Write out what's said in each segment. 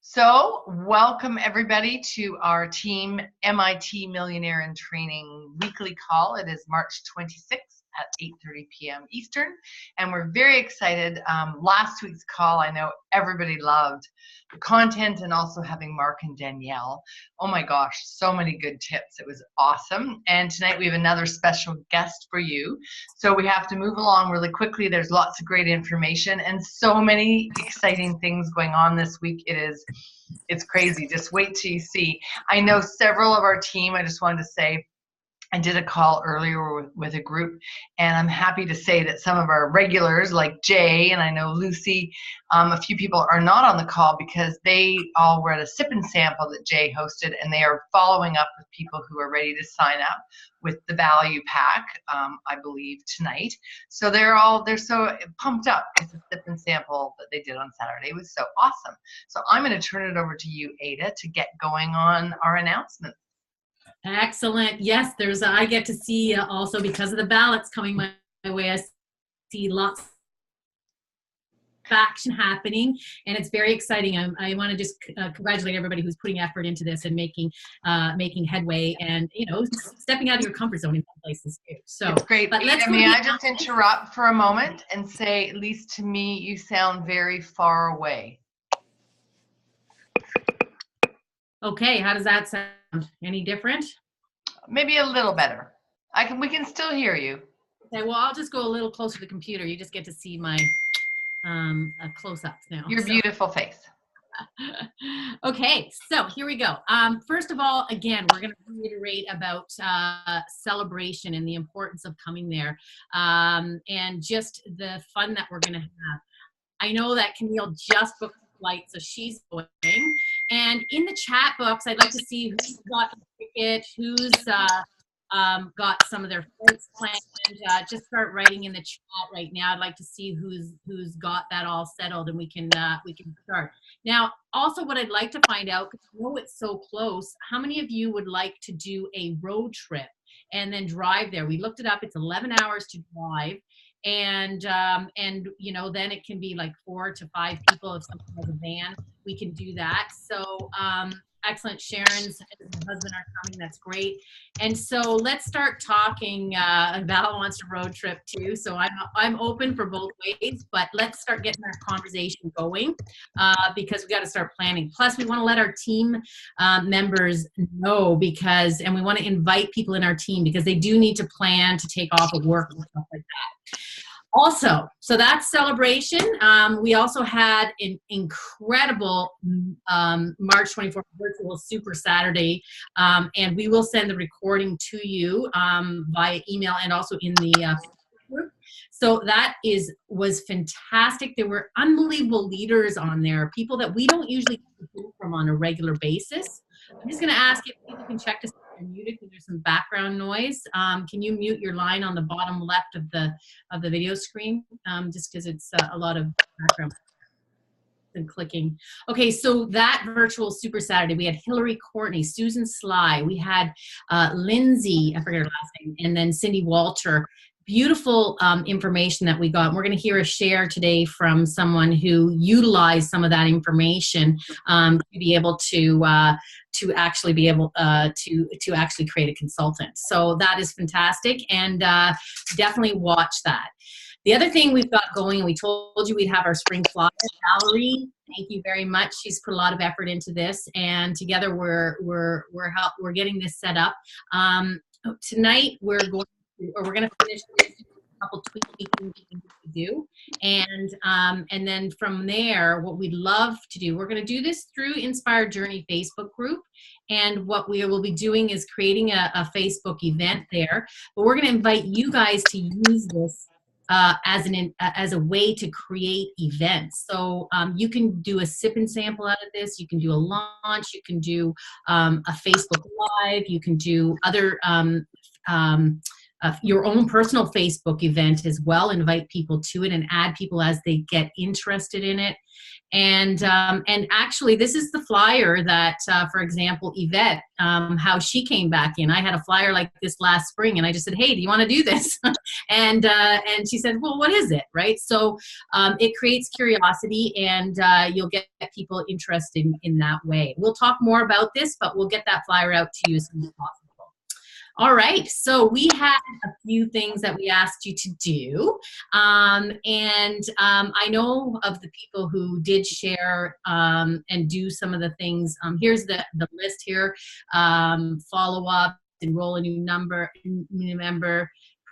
So, welcome everybody to our Team MIT Millionaire in Training weekly call. It is March 26th at 8:30 p.m. Eastern, and we're very excited. Last week's call, I know everybody loved the content and also having Mark and Danielle. Oh my gosh, so many good tips. It was awesome. And tonight we have another special guest for you. So we have to move along really quickly. There's lots of great information and so many exciting things going on this week. It's crazy. Just wait till you see. I know several of our team, I just wanted to say, I did a call earlier with a group, and I'm happy to say that some of our regulars, like Jay and I know Lucy, a few people are not on the call because they all were at a sip and sample that Jay hosted, and they are following up with people who are ready to sign up with the value pack, I believe, tonight. So they're so pumped up because the sip and sample that they did on Saturday was so awesome. So I'm going to turn it over to you, Ada, to get going on our announcement. Excellent. Yes, I get to see also because of the ballots coming my way, I see lots of action happening, and it's very exciting. I want to just congratulate everybody who's putting effort into this and making headway, and stepping out of your comfort zone in some places too. So it's great. But may I just interrupt for a moment and say, at least to me, you sound very far away. Okay, how does that sound? Any different? Maybe a little better. We can still hear you. Okay, well, I'll just go a little closer to the computer. You just get to see my close-ups now. Your beautiful face. Okay, so here we go. First of all, again, we're going to reiterate about celebration and the importance of coming there, and just the fun that we're going to have. I know that Camille just booked a flight, so she's going. And in the chat box, I'd like to see who's got the ticket, who's got some of their flights planned. Just start writing in the chat right now. I'd like to see who's got that all settled, and we can start. Now, also what I'd like to find out, because I know it's so close, how many of you would like to do a road trip and then drive there? We looked it up. It's 11 hours to drive. And then it can be like 4 to 5 people. If someone has a van, we can do that. So excellent. Sharon's and her husband are coming. That's great. And so let's start talking. Val wants a road trip too, so I'm open for both ways, but let's start getting our conversation going, because we got to start planning. Plus, we want to let our team members know, and we want to invite people in our team because they do need to plan to take off of work and stuff like that. Also, so that's celebration. We also had an incredible March 24th virtual Super Saturday, and we will send the recording to you via email and also in the group. So that was fantastic. There were unbelievable leaders on there, people that we don't usually hear from on a regular basis. I'm just going to ask if people can check to see if you're muted because there's some background noise. Can you mute your line on the bottom left of the video screen? Just because it's a lot of background and clicking. Okay, so that virtual Super Saturday, we had Hillary Courtney, Susan Sly, we had Lindsay, I forget her last name, and then Cindy Walter. Beautiful information that we got. We're going to hear a share today from someone who utilized some of that information to be able to actually be able to actually create a consultant. So that is fantastic, and definitely watch that. The other thing we've got going, we told you we'd have our spring flyer. Valerie, thank you very much. She's put a lot of effort into this, and together we're getting this set up. Tonight we're going to finish a couple tweaks we need to do, and then from there, what we'd love to do, we're going to do this through Inspired Journey Facebook group, and what we will be doing is creating a Facebook event there. But we're going to invite you guys to use this as a way to create events. So you can do a sip and sample out of this. You can do a launch. You can do a Facebook Live. You can do other your own personal Facebook event as well. Invite people to it and add people as they get interested in it. And actually, this is the flyer that, for example, Yvette, how she came back in. I had a flyer like this last spring, and I just said, "Hey, do you want to do this?" and she said, "Well, what is it?" Right? So it creates curiosity, and you'll get people interested in that way. We'll talk more about this, but we'll get that flyer out to you as soon as possible. All right, so we had a few things that we asked you to do. I know of the people who did share and do some of the things. Here's the list here. Follow up, enroll a new member,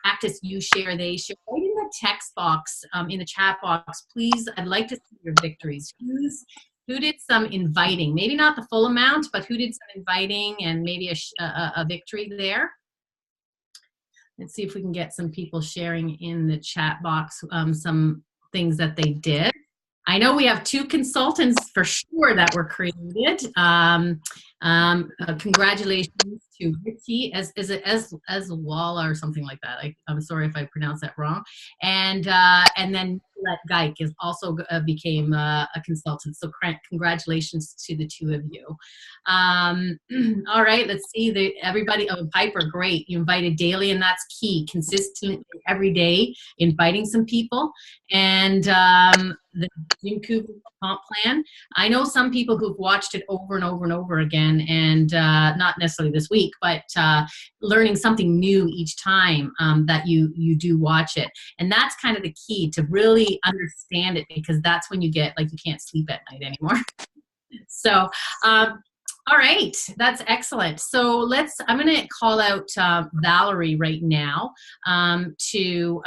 practice you share, they share. Right in the text box, in the chat box, please, I'd like to see your victories. Who did some inviting? Maybe not the full amount, but who did some inviting and maybe a victory there? Let's see if we can get some people sharing in the chat box some things that they did. I know we have 2 consultants for sure that were created. Congratulations to Richie, is it Walla or something like that? I'm sorry if I pronounced that wrong. And then Nicolette Geik is also became a consultant. So congratulations to the 2 of you. All right, let's see. Everybody, Piper, great. You invited daily, and that's key. Consistently every day, inviting some people. And the Jim Cooper comp plan. I know some people who've watched it over and over and over again, and not necessarily this week, but learning something new each time that you do watch it. And that's kind of the key, to really understand it, because that's when you get, like, you can't sleep at night anymore. So, all right, that's excellent. So I'm going to call out Valerie right now to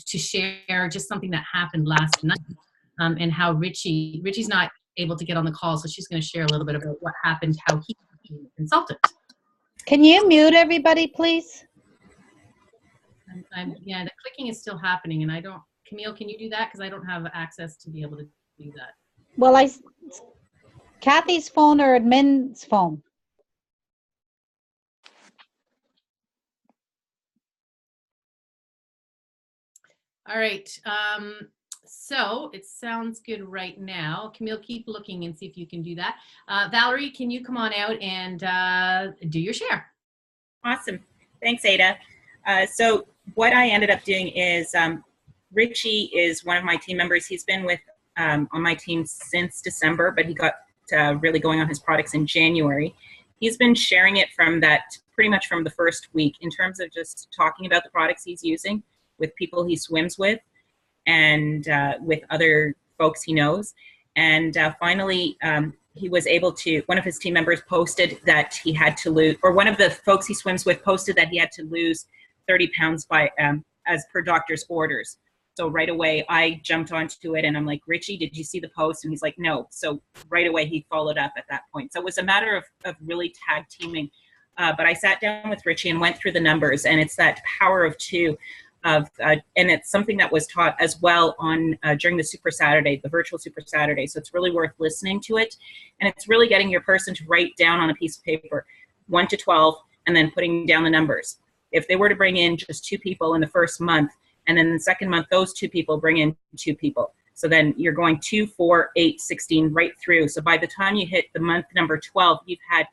share just something that happened last night, and how Richie's not able to get on the call, so she's going to share a little bit about what happened, how he became a consultant. Can you mute everybody, please? Yeah, the clicking is still happening, and Camille, can you do that? Because I don't have access to be able to do that. Well, Kathy's phone or admin's phone? All right. So it sounds good right now. Camille, keep looking and see if you can do that. Valerie, can you come on out and do your share? Awesome. Thanks, Ada. So what I ended up doing is Richie is one of my team members. He's been with on my team since December, but he got really going on his products in January. He's been sharing it pretty much from the first week, in terms of just talking about the products he's using with people he swims with, and with other folks he knows. And finally, he was able to, one of his team members posted that he had to lose, or one of the folks he swims with posted that he had to lose 30 pounds by as per doctor's orders. So right away, I jumped onto it, and I'm like, Richie, did you see the post? And he's like, no. So right away, he followed up at that point. So it was a matter of really tag teaming. But I sat down with Richie and went through the numbers, and it's that power of 2. And it's something that was taught as well on during the Super Saturday, the virtual Super Saturday. So it's really worth listening to it. And it's really getting your person to write down on a piece of paper 1 to 12, and then putting down the numbers. If they were to bring in just 2 people in the first month, and then the second month, those 2 people bring in 2 people. So then you're going 2, 4, 8, 16 right through. So by the time you hit the month number 12, you've had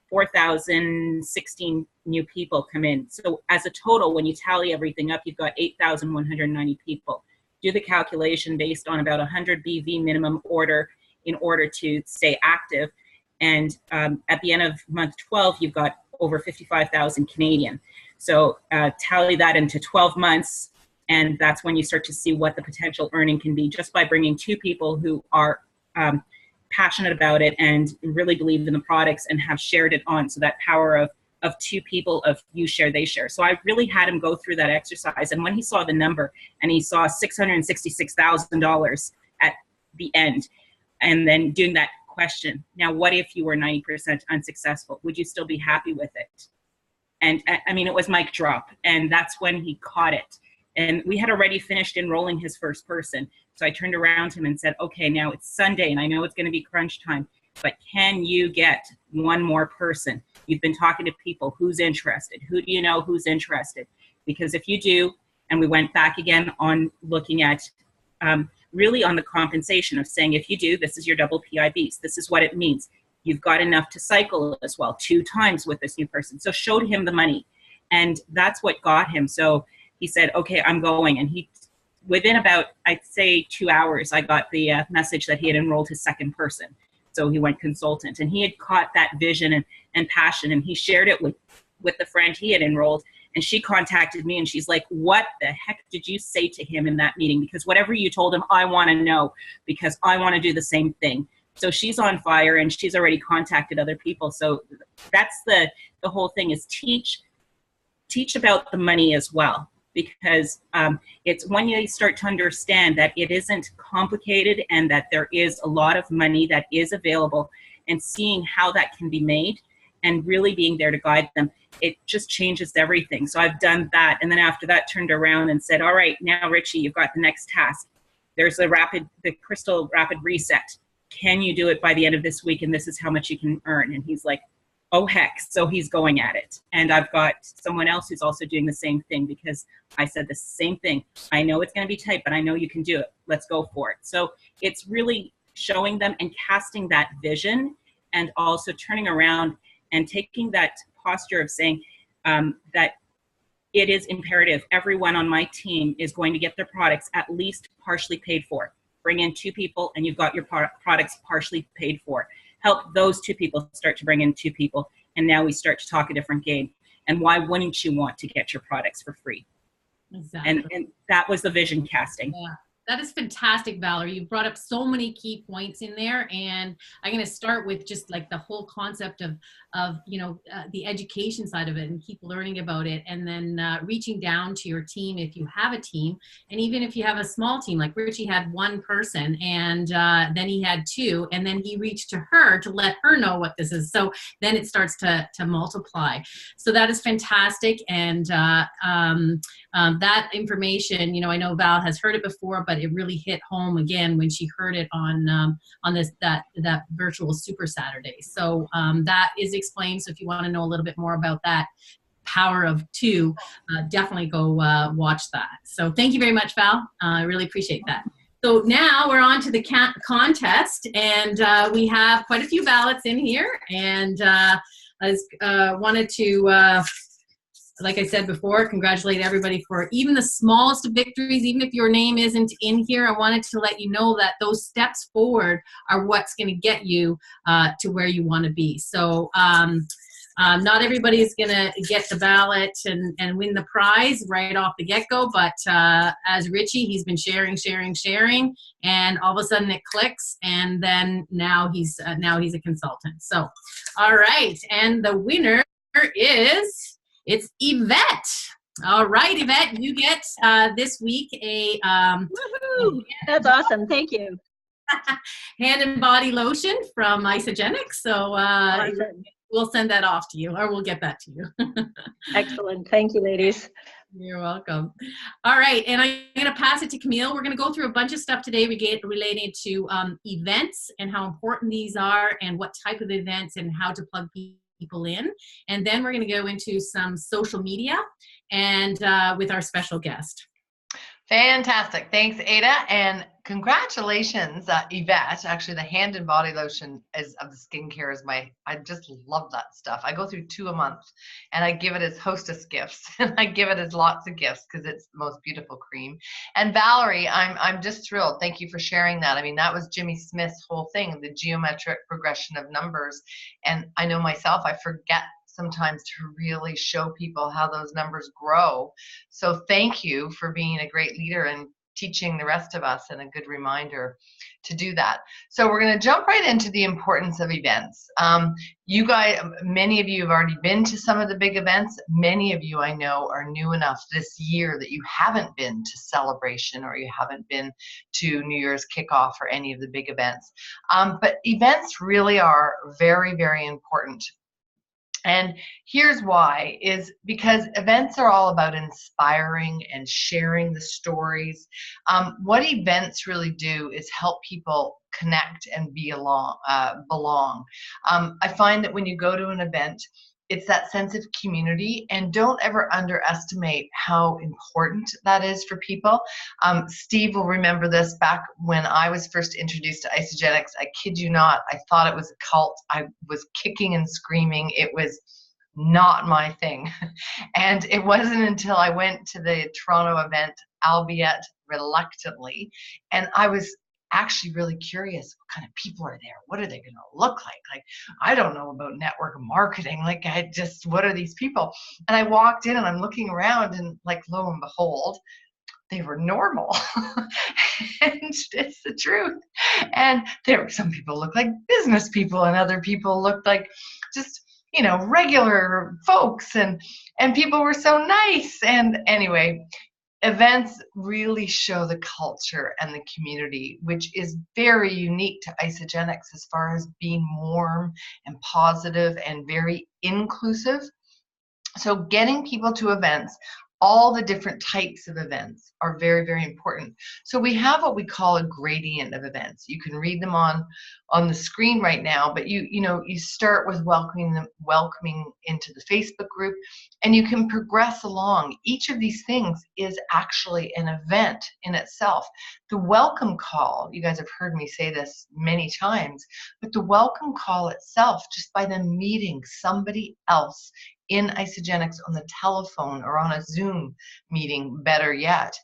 4,016 new people come in. So as a total, when you tally everything up, you've got 8,190 people. Do the calculation based on about 100 BV minimum order in order to stay active. And at the end of month 12, you've got over 55,000 Canadian. So tally that into 12 months, and that's when you start to see what the potential earning can be, just by bringing 2 people who are passionate about it and really believe in the products and have shared it on. So that power of 2 people, of you share, they share. So I really had him go through that exercise. And when he saw the number, and he saw $666,000 at the end, and then doing that question, now what if you were 90% unsuccessful? Would you still be happy with it? And I mean, it was mic drop. And that's when he caught it. And we had already finished enrolling his first person. So I turned around to him and said, okay, now it's Sunday, and I know it's going to be crunch time, but can you get 1 more person? You've been talking to people. Who's interested? Who do you know who's interested? Because if you do, and we went back again on looking at really on the compensation of saying, if you do, this is your double PIBs. This is what it means. You've got enough to cycle as well 2 times with this new person. So showed him the money. And that's what got him. So he said, okay, I'm going. And he, within about, I'd say 2 hours, I got the message that he had enrolled his second person. So he went consultant, and he had caught that vision and passion, and he shared it with the friend he had enrolled. And she contacted me, and she's like, what the heck did you say to him in that meeting? Because whatever you told him, I want to know, because I want to do the same thing. So she's on fire, and she's already contacted other people. So that's the whole thing, is teach about the money as well. Because it's when you start to understand that it isn't complicated and that there is a lot of money that is available, and seeing how that can be made and really being there to guide them, it just changes everything. So I've done that. And then after that, turned around and said, all right, now Richie, you've got the next task. There's the Crystal Rapid Reset. Can you do it by the end of this week? And this is how much you can earn. And he's like, oh heck. So he's going at it. And I've got someone else who's also doing the same thing, because I said the same thing. I know it's going to be tight, but I know you can do it. Let's go for it. So it's really showing them and casting that vision, and also turning around and taking that posture of saying that it is imperative. Everyone on my team is going to get their products at least partially paid for. Bring in 2 people and you've got your products partially paid for. Help those 2 people start to bring in 2 people. And now we start to talk a different game. And why wouldn't you want to get your products for free? Exactly. And that was the vision casting. Yeah. That is fantastic, Valerie. You brought up so many key points in there, and I'm going to start with just like the whole concept of the education side of it, and keep learning about it, and then reaching down to your team if you have a team, and even if you have a small team, like Richie had 1 person, and then he had 2, and then he reached to her to let her know what this is. So then it starts to multiply. So that is fantastic, and that information, I know Val has heard it before, but it really hit home again when she heard it on that virtual Super Saturday. So that is explained. So if you want to know a little bit more about that power of 2, definitely go watch that. So thank you very much, Val. I really appreciate that. So now we're on to the contest, and we have quite a few ballots in here, and I wanted to like I said before, congratulate everybody for even the smallest of victories. Even if your name isn't in here, I wanted to let you know that those steps forward are what's going to get you to where you want to be. So not everybody is going to get the ballot and win the prize right off the get-go, but as Richie, he's been sharing, and all of a sudden it clicks, and then now he's a consultant. So, all right, and the winner is... It's Yvette. All right, Yvette, you get this week a Woohoo! That's awesome. Thank you. hand and body lotion from Isogenic. So Awesome. We'll send that off to you, or we'll get that to you. Excellent. Thank you, ladies. You're welcome. All right, and I'm going to pass it to Camille. We're going to go through a bunch of stuff today related to events and how important these are, and what type of events, and how to plug people in, and then we're going to go into some social media and with our special guest. Fantastic. Thanks, Ada, and congratulations, Yvette. Actually, the hand and body lotion of the skincare is I just love that stuff. I go through 2 a month, and I give it as hostess gifts, and I give it as lots of gifts because it's the most beautiful cream. And Valerie, I'm just thrilled. Thank you for sharing that. I mean, that was Jimmy Smith's whole thing, the geometric progression of numbers. And I know myself, I forget sometimes to really show people how those numbers grow. So thank you for being a great leader and teaching the rest of us, and a good reminder to do that. So we're going to jump right into the importance of events. You guys, many of you have already been to some of the big events. Many of you I know are new enough this year that you haven't been to Celebration, or you haven't been to New Year's Kickoff, or any of the big events. But events really are very, very important. And here's why, is because events are all about inspiring and sharing the stories. What events really do is help people connect and belong. I find that when you go to an event, it's that sense of community, and don't ever underestimate how important that is for people. Steve will remember this back when I was first introduced to Isagenix. I kid you not, I thought it was a cult. I was kicking and screaming. It was not my thing. And it wasn't until I went to the Toronto event, albeit reluctantly, and I was actually really curious, what kind of people are there? What are they going to look like? Like, I don't know about network marketing. Like, what are these people? And I walked in and I'm looking around, and like, lo and behold, they were normal. And it's the truth. And some people look like business people, and other people looked like just, regular folks, and people were so nice. And anyway, events really show the culture and the community, which is very unique to Isagenix as far as being warm and positive and very inclusive. So getting people to events, all the different types of events, are very, very important. So we have what we call a gradient of events. You can read them on the screen right now, but you start with welcoming into the Facebook group, and you can progress along. Each of these things is actually an event in itself. The welcome call, you guys have heard me say this many times, but the welcome call itself, just by them meeting somebody else in Isagenix on the telephone or on a Zoom meeting, better yet.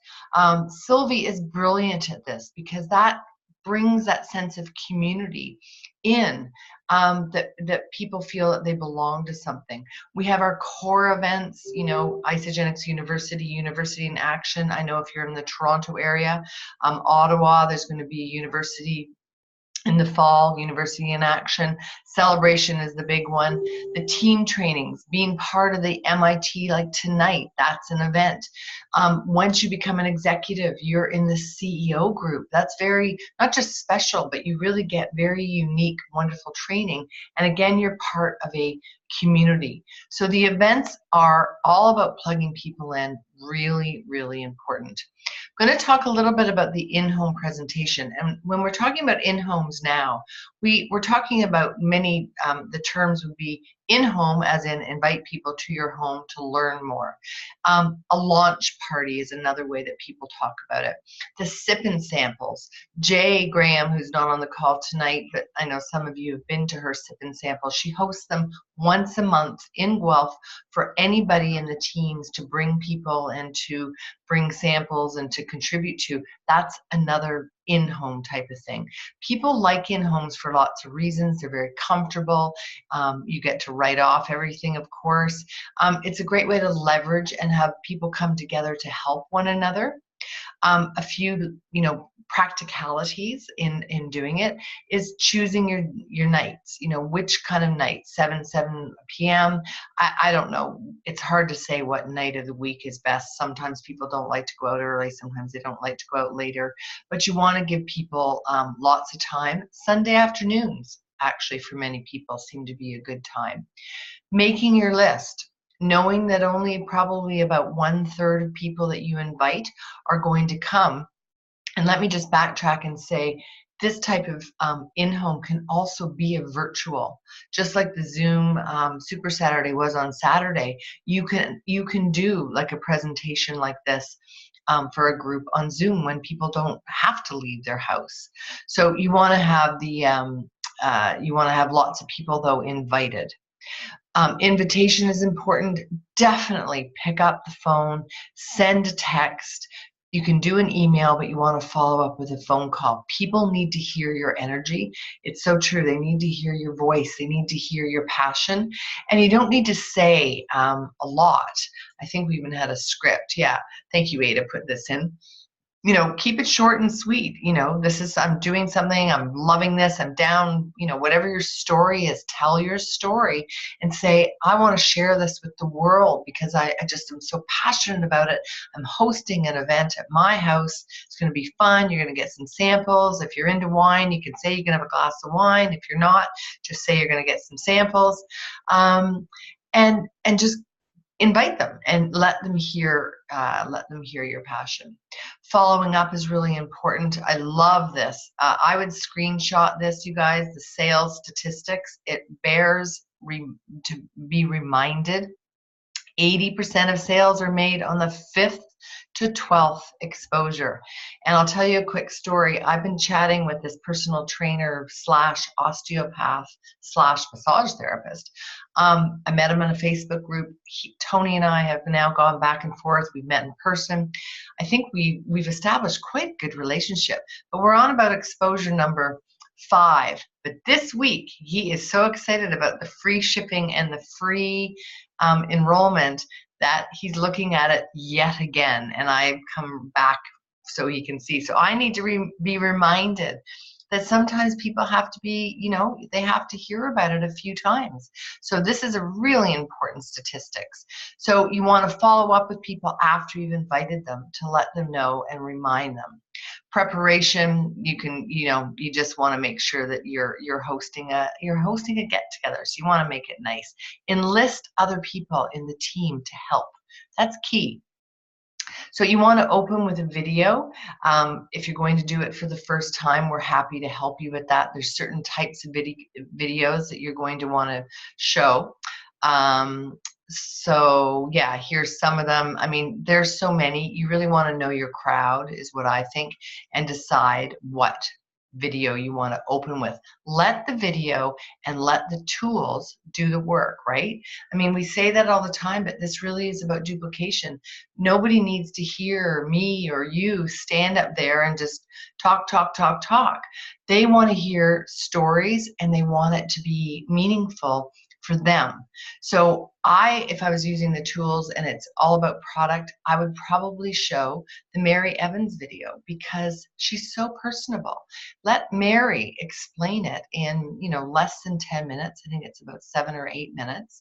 Sylvie is brilliant at this, because that brings that sense of community in, that people feel that they belong to something. We have our core events, Isagenix University in Action. I know if you're in the Toronto area, Ottawa, there's going to be a university in the fall, University in Action. Celebration is the big one. The team trainings, being part of the MIT, like tonight, that's an event. Once you become an executive, you're in the CEO group. That's very, not just special, but you really get very unique, wonderful training. And again, you're part of a community. So the events are all about plugging people in, really, really important. I'm going to talk a little bit about the in-home presentation. And when we're talking about in-homes now, we're talking about many, the terms would be in-home, as in invite people to your home to learn more. A launch party is another way that people talk about it. The sip-in samples. Jay Graham, who's not on the call tonight, but I know some of you have been to her sip-in samples. She hosts them once a month in Guelph for anybody in the teams to bring people and to bring samples and to contribute to. That's another in-home type of thing. People like in-homes for lots of reasons. They're very comfortable. You get to write off everything, of course. It's a great way to leverage and have people come together to help one another. A few, practicalities in doing it is choosing your nights. Which kind of night? 7 p.m. I don't know. It's hard to say what night of the week is best. Sometimes people don't like to go out early. Sometimes they don't like to go out later. But you want to give people lots of time. Sunday afternoons, actually, for many people, seem to be a good time. Making your list. Knowing that only probably about 1/3 of people that you invite are going to come. And let me just backtrack and say, this type of in-home can also be a virtual, just like the Zoom Super Saturday was on Saturday. You can do like a presentation like this for a group on Zoom when people don't have to leave their house. So you want to have lots of people though invited. Invitation is important. Definitely pick up the phone, send a text. You can do an email, but you want to follow up with a phone call. People need to hear your energy. It's so true. They need to hear your voice. They need to hear your passion. And you don't need to say a lot. I think we even had a script. Yeah. Thank you, Ada, put this in. Keep it short and sweet. I'm doing something, I'm loving this, I'm down, whatever your story is, tell your story and say, I want to share this with the world because I just am so passionate about it. I'm hosting an event at my house. It's going to be fun. You're going to get some samples. If you're into wine, you can say you can have a glass of wine. If you're not, just say you're going to get some samples. And just invite them and let them hear your passion. Following up is really important. I love this. I would screenshot this, you guys, the sales statistics. It bears to be reminded, 80% of sales are made on the 5th to 12th exposure. And I'll tell you a quick story. I've been chatting with this personal trainer slash osteopath slash massage therapist. I met him in a Facebook group. Tony and I have now gone back and forth. We've met in person. I think we've established quite a good relationship, but we're on about exposure number 5. But this week, he is so excited about the free shipping and the free enrollment that he's looking at it yet again. And I've come back so he can see. So I need to be reminded that sometimes people have to be, they have to hear about it a few times. So this is a really important statistics. So you want to follow up with people after you've invited them to let them know and remind them. Preparation, you just want to make sure that you're hosting a get together. So you want to make it nice. Enlist other people in the team to help. That's key. So you want to open with a video. If you're going to do it for the first time, we're happy to help you with that. There's certain types of videos that you're going to want to show. So yeah, here's some of them. I mean, there's so many. You really want to know your crowd is what I think, and decide what video you want to open with. Let the video and let the tools do the work, right? I mean, we say that all the time, but this really is about duplication. Nobody needs to hear me or you stand up there and just talk. They want to hear stories, and they want it to be meaningful for them. So if I was using the tools and it's all about product, I would probably show the Mary Evans video because she's so personable. Let Mary explain it in, less than 10 minutes. I think it's about 7 or 8 minutes.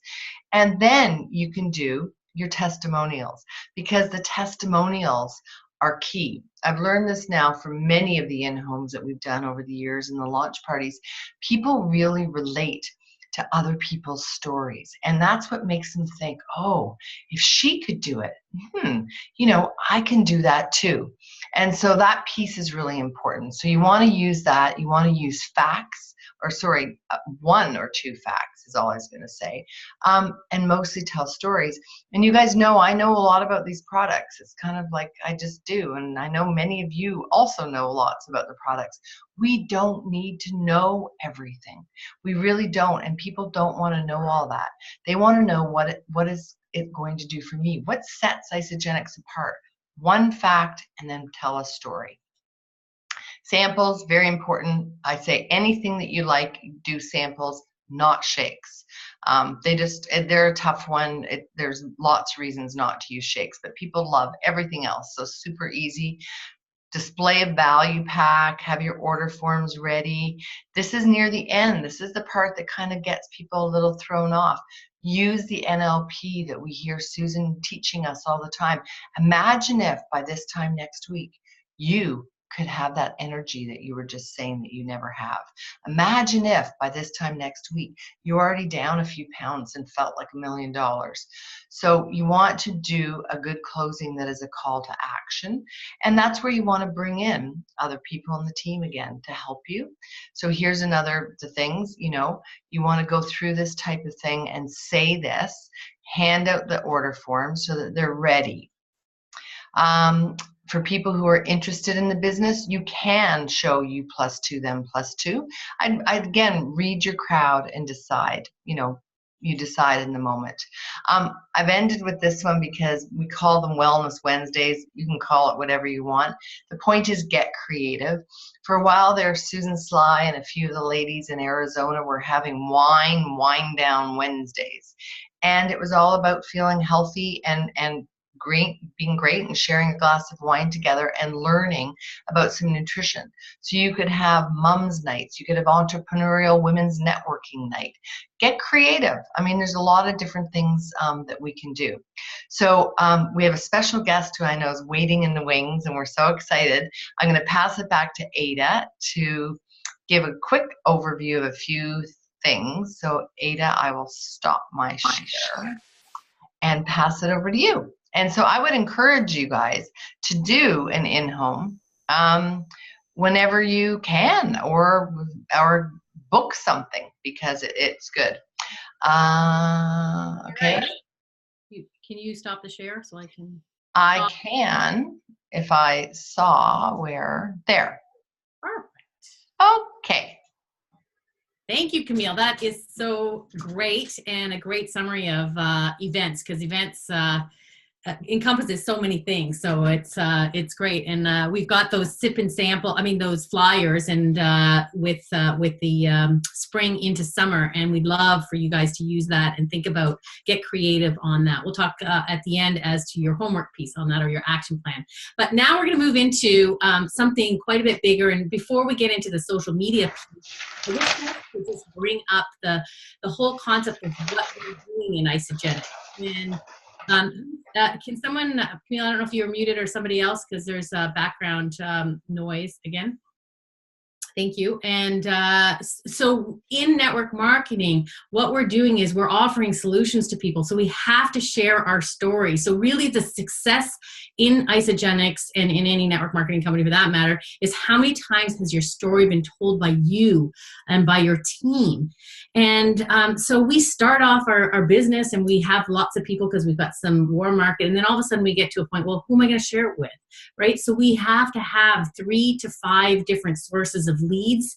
And then you can do your testimonials, because the testimonials are key. I've learned this now from many of the in-homes that we've done over the years and the launch parties. People really relate to other people's stories. And that's what makes them think, oh, if she could do it, I can do that too. And so that piece is really important. So you want to use that. You want to use facts, 1 or 2 facts is all I was going to say, and mostly tell stories. And you guys know, I know a lot about these products. It's kind of like I just do. And I know many of you also know lots about the products. We don't need to know everything. We really don't. And people don't want to know all that. They want to know what is it going to do for me? What sets Isagenix apart? 1 fact, and then tell a story. Samples, very important. I say anything that you like, do samples, not shakes. They're a tough one. There's lots of reasons not to use shakes, but people love everything else. So super easy. Display a value pack, have your order forms ready. This is near the end. This is the part that kind of gets people a little thrown off. Use the NLP that we hear Susan teaching us all the time. Imagine if by this time next week, you could have that energy that you were just saying that you never have. Imagine if by this time next week, you're already down a few pounds and felt like $1 million. So you want to do a good closing that is a call to action. And that's where you want to bring in other people on the team again to help you. So here's the things, you want to go through this type of thing and say this, hand out the order forms so that they're ready. For people who are interested in the business, you can show U +2, them +2. I'd again, read your crowd and decide, you decide in the moment. I've ended with this one because we call them Wellness Wednesdays. You can call it whatever you want. The point is get creative. For a while there, Susan Sly and a few of the ladies in Arizona were having wine down Wednesdays. And it was all about feeling healthy and being great and sharing a glass of wine together and learning about some nutrition. So you could have mums nights, you could have entrepreneurial women's networking night. Get creative. I mean, there's a lot of different things that we can do. So we have a special guest who I know is waiting in the wings, and we're so excited. I'm going to pass it back to Ada to give a quick overview of a few things. So Ada, I will stop my share and pass it over to you. And so I would encourage you guys to do an in-home whenever you can, or book something because it's good. Okay. Can you stop the share so I can? I can, if I saw where, there. Perfect. Okay. Thank you, Camille. That is so great, and a great summary of events, because events encompasses so many things. So it's great, and we've got those sip and sample. I mean, those flyers, and with the spring into summer, and we'd love for you guys to use that and think about, get creative on that. We'll talk at the end as to your homework piece on that, or your action plan. But now we're going to move into something quite a bit bigger. And before we get into the social media piece, I just bring up the whole concept of what we're doing in Isagenix. And can someone, Camille, I don't know if you're muted or somebody else, because there's background noise again. Thank you. And so in network marketing, what we're doing is we're offering solutions to people. So we have to share our story. So really the success in Isagenix, and in any network marketing company for that matter, is how many times has your story been told by you and by your team. And so we start off our business, and we have lots of people because we've got some warm market. And then all of a sudden we get to a point, well, who am I going to share it with? Right? So we have to have 3 to 5 different sources of leads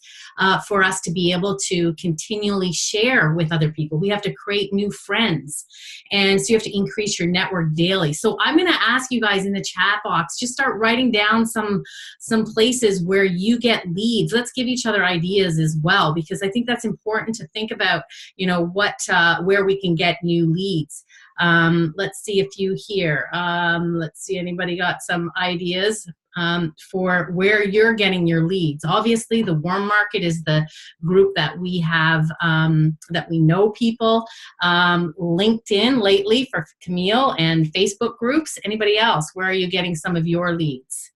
for us to be able to continually share with other people. We have to create new friends. And so you have to increase your network daily. So I'm going to ask you guys in the chat box, just start writing down some places where you get leads. Let's give each other ideas as well, because I think that's important to think about, you know, where we can get new leads. Let's see a few here. Let's see, anybody got some ideas for where you're getting your leads? Obviously, the warm market is the group that we have, that we know people. LinkedIn lately for Camille, and Facebook groups. Anybody else? Where are you getting some of your leads?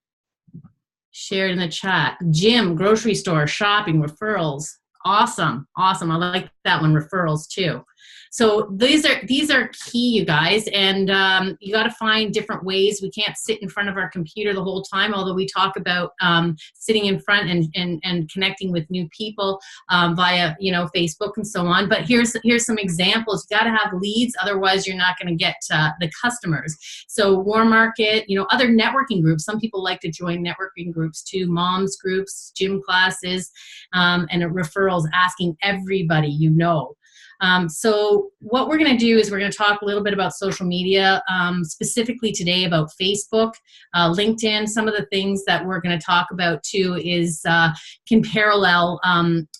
Share it in the chat. Gym, grocery store, shopping, referrals. Awesome. Awesome. I like that one, referrals too. So these are key, you guys, and you got to find different ways. We can't sit in front of our computer the whole time, although we talk about sitting in front and connecting with new people via, you know, Facebook and so on. But here's some examples. You got to have leads, otherwise you're not going to get the customers. So warm market, you know, other networking groups. Some people like to join networking groups too, moms groups, gym classes, and referrals, asking everybody you know. So what we're going to do is we're going to talk a little bit about social media, specifically today about Facebook, LinkedIn. Some of the things that we're going to talk about too is can parallel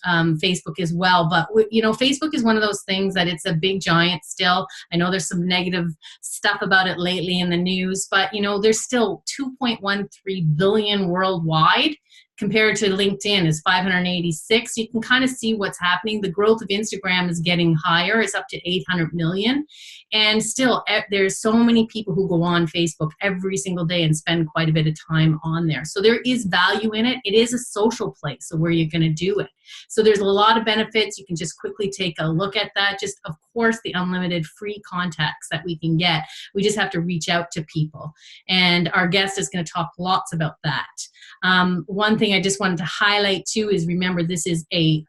Facebook as well. But you know, Facebook is one of those things that it's a big giant still. I know there's some negative stuff about it lately in the news, but you know, there's still 2.13 billion worldwide. Compared to LinkedIn is 586. You can kind of see what's happening. The growth of Instagram is getting higher. It's up to 800 million. And still, there's so many people who go on Facebook every single day and spend quite a bit of time on there. So there is value in it. It is a social place, so where you're going to do it. So there's a lot of benefits. You can just quickly take a look at that. Just, of course, the unlimited free contacts that we can get. We just have to reach out to people. And our guest is going to talk lots about that. One thing I just wanted to highlight too is, remember, this is a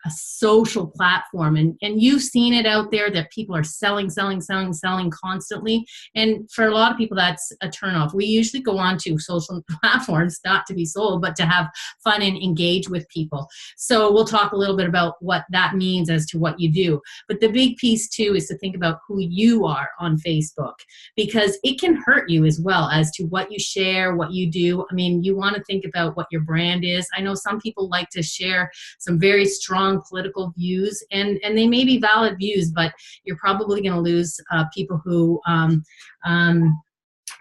social platform, and you've seen it out there that people are selling constantly, and for a lot of people that's a turnoff. We usually go on to social platforms not to be sold, but to have fun and engage with people. So we'll talk a little bit about what that means as to what you do. But the big piece too is to think about who you are on Facebook, because it can hurt you as well as to what you share, what you do. I mean, you want to think about what your brand is. I know some people like to share some very strong political views, and they may be valid views, but you're probably going to lose people who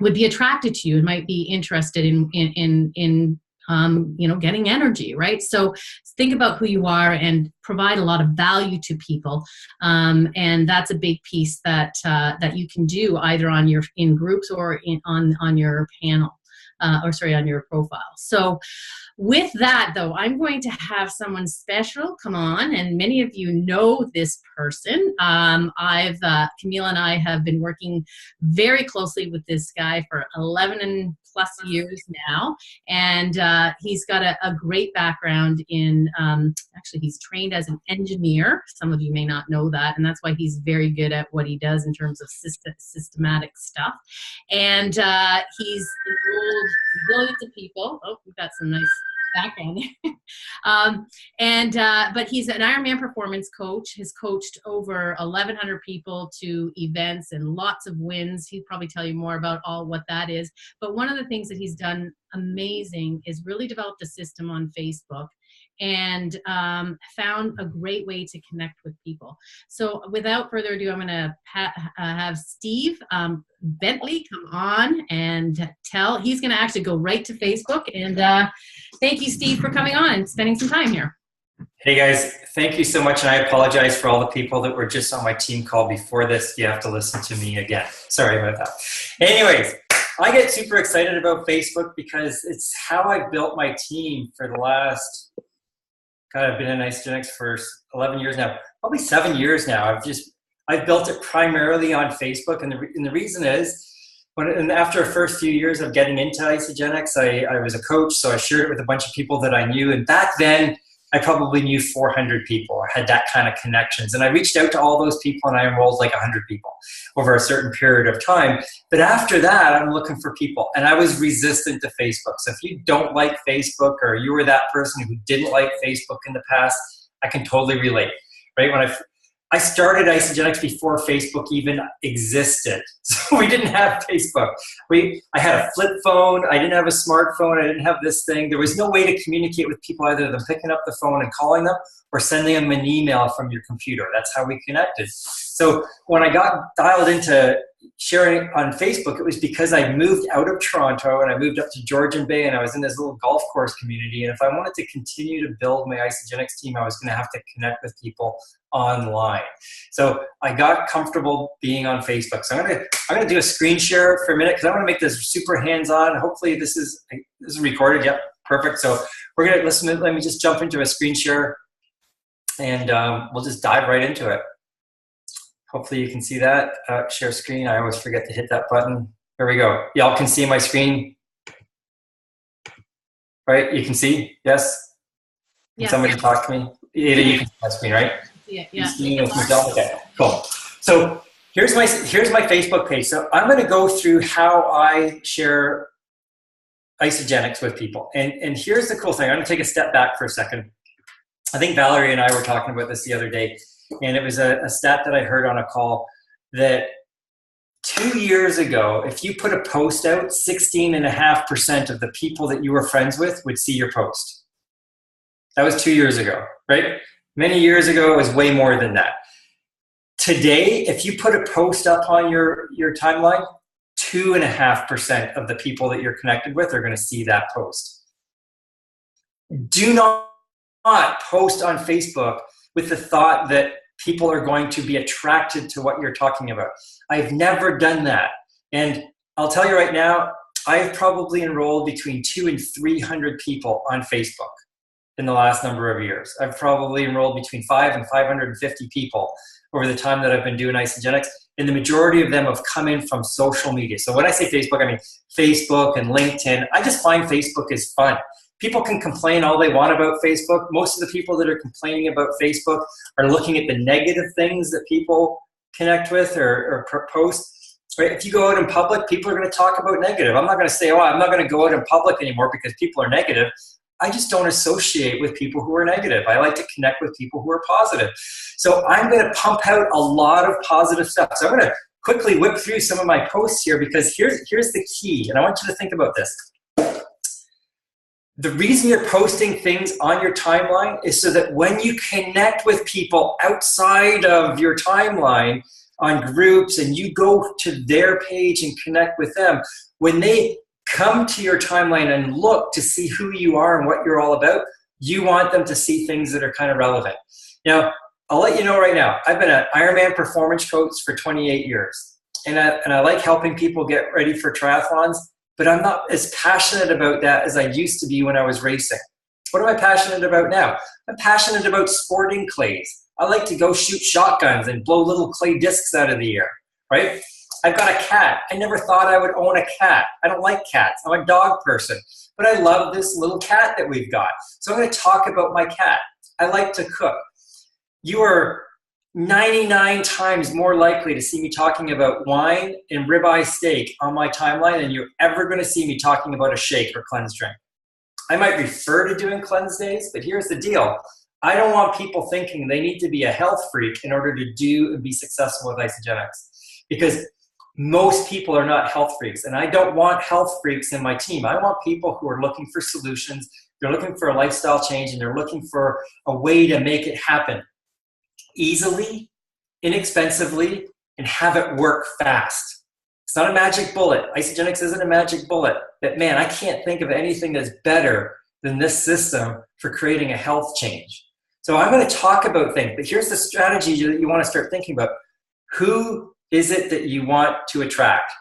would be attracted to you and might be interested in you know, getting energy, right? So think about who you are and provide a lot of value to people, and that's a big piece that that you can do either in groups or on your panel. On your profile. So with that, though, I'm going to have someone special come on, and many of you know this person. Camille and I have been working very closely with this guy for 11 plus years now, and he's got a great background in, actually, he's trained as an engineer. Some of you may not know that, and that's why he's very good at what he does in terms of systematic stuff. And he's enrolled millions of people. Oh, we've got some nice background there. But he's an Ironman performance coach, has coached over 1,100 people to events and lots of wins. He'd probably tell you more about all what that is. But one of the things that he's done amazing is really developed a system on Facebook and found a great way to connect with people. So without further ado, I'm going to have Steve Bentley come on and tell. He's going to actually go right to Facebook. And thank you, Steve, for coming on and spending some time here. Hey guys, thank you so much, and I apologize for all the people that were just on my team call before this. You have to listen to me again. Sorry about that. Anyways, I get super excited about Facebook because it's how I built my team for the last, God, I've been in Isagenix for 11 years now, probably 7 years now. I've built it primarily on Facebook, and the reason is, after the first few years of getting into Isagenix, I was a coach, so I shared it with a bunch of people that I knew, and back then, I probably knew 400 people or had that kind of connections. And I reached out to all those people and I enrolled like 100 people over a certain period of time. But after that, I'm looking for people. And I was resistant to Facebook. So if you don't like Facebook or you were that person who didn't like Facebook in the past, I can totally relate, right? When I started Isagenix before Facebook even existed. So we didn't have Facebook. I had a flip phone. I didn't have a smartphone. I didn't have this thing. There was no way to communicate with people other than picking up the phone and calling them or sending them an email from your computer. That's how we connected. So when I got dialed into sharing on Facebook, it was because I moved out of Toronto and I moved up to Georgian Bay and I was in this little golf course community. And if I wanted to continue to build my Isagenix team, I was going to have to connect with people online. So I got comfortable being on Facebook. So I'm going to do a screen share for a minute because I want to make this super hands-on. Hopefully this is recorded. Yep, perfect. So we're going to listen. Let me just jump into a screen share and we'll just dive right into it. Hopefully you can see that. Share screen. I always forget to hit that button. There we go. Y'all can see my screen. Right? You can see? Yes? Can somebody talk to me? Ada, you can see my screen, right? Yeah. Okay, cool. So here's my Facebook page. So I'm going to go through how I share Isagenix with people. And here's the cool thing. I'm going to take a step back for a second. I think Valerie and I were talking about this the other day. And it was a stat that I heard on a call that 2 years ago, if you put a post out, 16.5% of the people that you were friends with would see your post. That was 2 years ago, right? Many years ago, it was way more than that. Today, if you put a post up on your timeline, 2.5% of the people that you're connected with are going to see that post. Do not post on Facebook with the thought that people are going to be attracted to what you're talking about. I've never done that. And I'll tell you right now, I've probably enrolled between 200 and 300 people on Facebook in the last number of years. I've probably enrolled between 500 and 550 people over the time that I've been doing Isagenix. And the majority of them have come in from social media. So when I say Facebook, I mean Facebook and LinkedIn. I just find Facebook is fun. People can complain all they want about Facebook. Most of the people that are complaining about Facebook are looking at the negative things that people connect with or post. Right? If you go out in public, people are going to talk about negative. I'm not going to say, I'm not going to go out in public anymore because people are negative. I just don't associate with people who are negative. I like to connect with people who are positive. So I'm going to pump out a lot of positive stuff. So I'm going to quickly whip through some of my posts here because here's the key, and I want you to think about this. The reason you're posting things on your timeline is so that when you connect with people outside of your timeline on groups and you go to their page and connect with them, when they come to your timeline and look to see who you are and what you're all about, you want them to see things that are kind of relevant. Now, I'll let you know right now, I've been an Ironman performance coach for 28 years. And I like helping people get ready for triathlons. But I'm not as passionate about that as I used to be when I was racing. What am I passionate about now? I'm passionate about sporting clays. I like to go shoot shotguns and blow little clay discs out of the air, right? I've got a cat. I never thought I would own a cat. I don't like cats. I'm a dog person. But I love this little cat that we've got. So I'm going to talk about my cat. I like to cook. You are 99 times more likely to see me talking about wine and ribeye steak on my timeline than you're ever going to see me talking about a shake or cleanse drink. I might refer to doing cleanse days, but here's the deal. I don't want people thinking they need to be a health freak in order to do and be successful with Isagenix, because most people are not health freaks, and I don't want health freaks in my team. I want people who are looking for solutions, they're looking for a lifestyle change, and they're looking for a way to make it happen easily, inexpensively, and have it work fast. It's not a magic bullet. Isagenix isn't a magic bullet. But man, I can't think of anything that's better than this system for creating a health change. So I'm going to talk about things, but here's the strategy that you want to start thinking about. Who is it that you want to attract?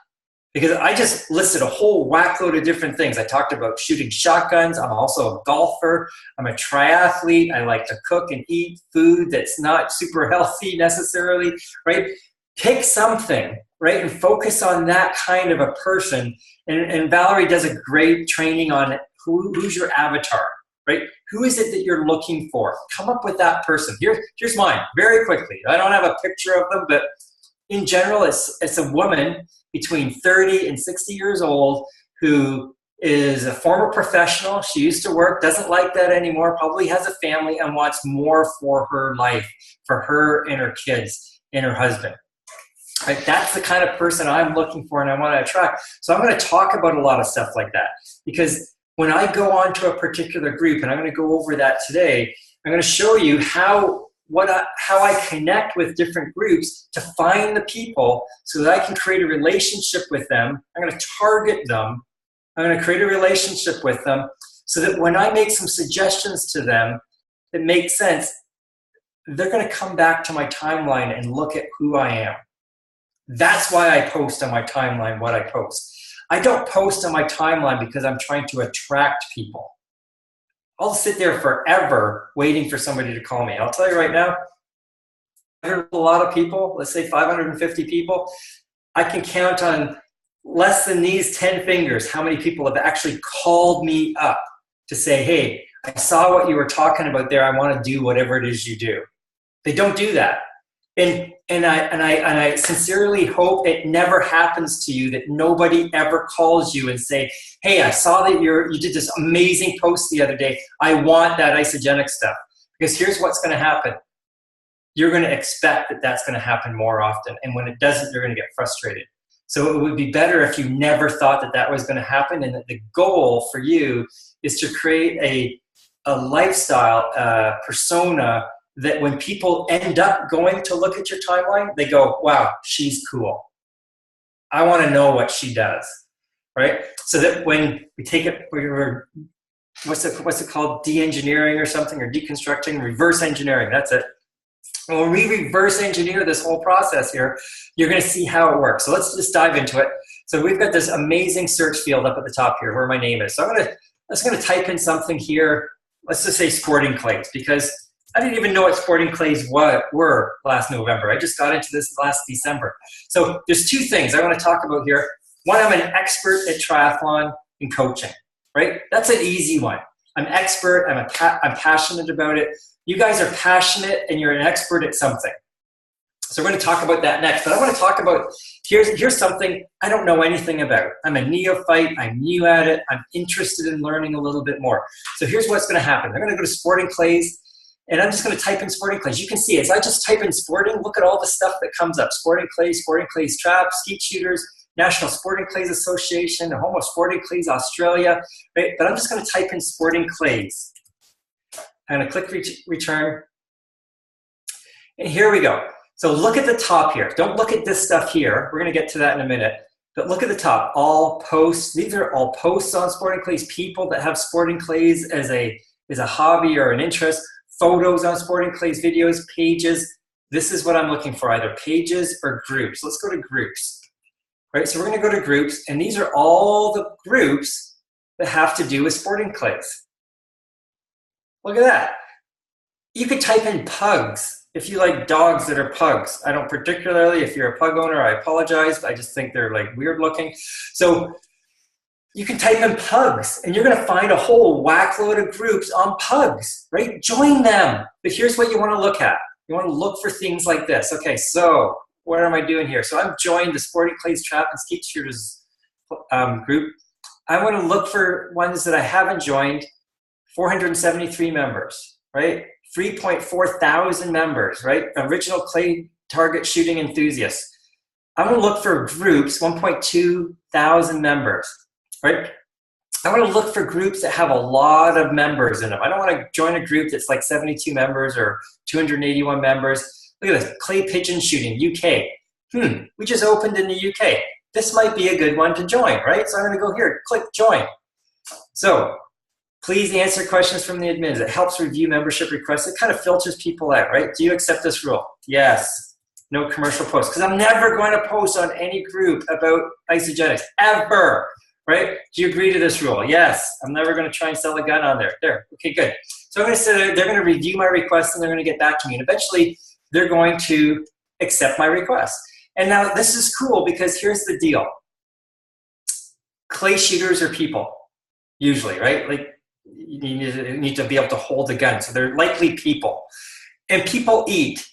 Because I just listed a whole whackload of different things. I talked about shooting shotguns. I'm also a golfer. I'm a triathlete. I like to cook and eat food that's not super healthy necessarily, right? Pick something, right? And focus on that kind of a person. And Valerie does a great training on who's your avatar, right? Who is it that you're looking for? Come up with that person. Here's mine, very quickly. I don't have a picture of them, but in general, it's a woman between 30 and 60 years old who is a former professional. She used to work, doesn't like that anymore, probably has a family and wants more for her life, for her and her kids and her husband. Right? That's the kind of person I'm looking for and I want to attract. So I'm going to talk about a lot of stuff like that, because when I go on to a particular group, and I'm going to go over that today, I'm going to show you how I connect with different groups to find the people so that I can create a relationship with them. I'm going to target them. I'm going to create a relationship with them so that when I make some suggestions to them that make sense, they're going to come back to my timeline and look at who I am. That's why I post on my timeline what I post. I don't post on my timeline because I'm trying to attract people. I'll sit there forever waiting for somebody to call me. I'll tell you right now, a lot of people, let's say 550 people, I can count on less than these 10 fingers how many people have actually called me up to say, hey, I saw what you were talking about there. I want to do whatever it is you do. They don't do that. And I sincerely hope it never happens to you, that nobody ever calls you and say, hey, I saw that you did this amazing post the other day. I want that Isagenix stuff. Because here's what's going to happen. You're going to expect that that's going to happen more often. And when it doesn't, you're going to get frustrated. So it would be better if you never thought that that was going to happen, and that the goal for you is to create a lifestyle persona that when people end up going to look at your timeline, they go, wow, she's cool. I want to know what she does, right? So that when we take it, what's it called? De-engineering or something, or deconstructing, reverse engineering, that's it. When we reverse engineer this whole process here, you're going to see how it works. So let's just dive into it. So we've got this amazing search field up at the top here where my name is. So I'm just going to type in something here. Let's just say sporting clays, because I didn't even know what sporting clays were last November. I just got into this last December. So there's two things I want to talk about here. One, I'm an expert at triathlon and coaching, right? That's an easy one. I'm expert. I'm passionate about it. You guys are passionate and you're an expert at something. So we're going to talk about that next. But I want to talk about, here's something I don't know anything about. I'm a neophyte. I'm new at it. I'm interested in learning a little bit more. So here's what's going to happen. I'm going to go to sporting clays. And I'm just going to type in sporting clays. You can see as I just type in sporting, look at all the stuff that comes up. Sporting clays traps, skeet shooters, National Sporting Clays Association, Home of Sporting Clays Australia. Right? But I'm just going to type in sporting clays. I'm going to click return. And here we go. So look at the top here. Don't look at this stuff here. We're going to get to that in a minute. But look at the top. All posts. These are all posts on sporting clays. People that have sporting clays as a hobby or an interest. Photos on sporting clays, videos, pages. This is what I'm looking for, either pages or groups. Let's go to groups. Right, so we're going to go to groups, and these are all the groups that have to do with sporting clays. Look at that. You could type in pugs if you like dogs that are pugs. I don't particularly. If you're a pug owner, I apologize. I just think they're like weird looking. So You can type in pugs, and you're going to find a whole whack load of groups on pugs, right? Join them. But here's what you want to look at. You want to look for things like this. Okay, so what am I doing here? So I've joined the Sporting Clays Trap and Skeet Shooters group. I want to look for ones that I haven't joined. 473 members, right? 3.4 thousand members, right? Original clay target shooting enthusiasts. I want to look for groups, 1.2 thousand members, right? I want to look for groups that have a lot of members in them. I don't want to join a group that's like 72 members or 281 members. Look at this, clay pigeon shooting, UK. We just opened in the UK. This might be a good one to join, right? So I'm going to go here, click join. So please answer questions from the admins. It helps review membership requests. It kind of filters people out, right? Do you accept this rule? Yes. No commercial posts. Because I'm never going to post on any group about Isagenix, ever, right? Do you agree to this rule? Yes. I'm never going to try and sell a gun on there. There. Okay, good. So I'm going to say they're going to review my request and they're going to get back to me. And eventually, they're going to accept my request. And now this is cool because here's the deal. Clay shooters are people, usually, right? Like, you need to be able to hold the gun. So they're likely people. And people eat.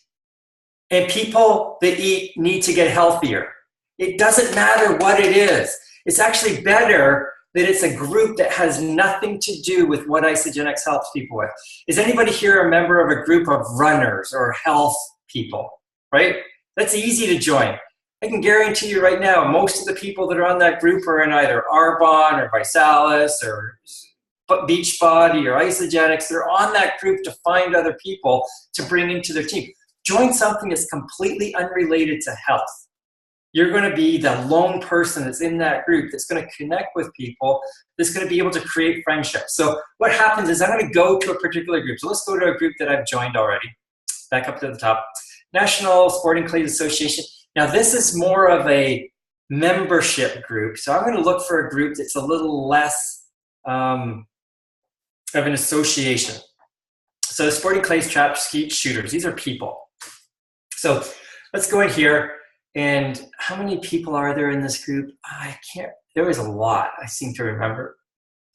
And people that eat need to get healthier. It doesn't matter what it is. It's actually better that it's a group that has nothing to do with what Isagenix helps people with. Is anybody here a member of a group of runners or health people, right? That's easy to join. I can guarantee you right now, most of the people that are on that group are in either Arbonne or Visalis or Beachbody or Isagenix. They're on that group to find other people to bring into their team. Join something that's completely unrelated to health. You're going to be the lone person that's in that group that's going to connect with people, that's going to be able to create friendships. So what happens is I'm going to go to a particular group. So let's go to a group that I've joined already. Back up to the top. National Sporting Clays Association. Now this is more of a membership group. So I'm going to look for a group that's a little less of an association. So the Sporting Clays Trap Skeet Shooters, these are people. So let's go in here, and how many people are there in this group? I can't, there was a lot, I seem to remember.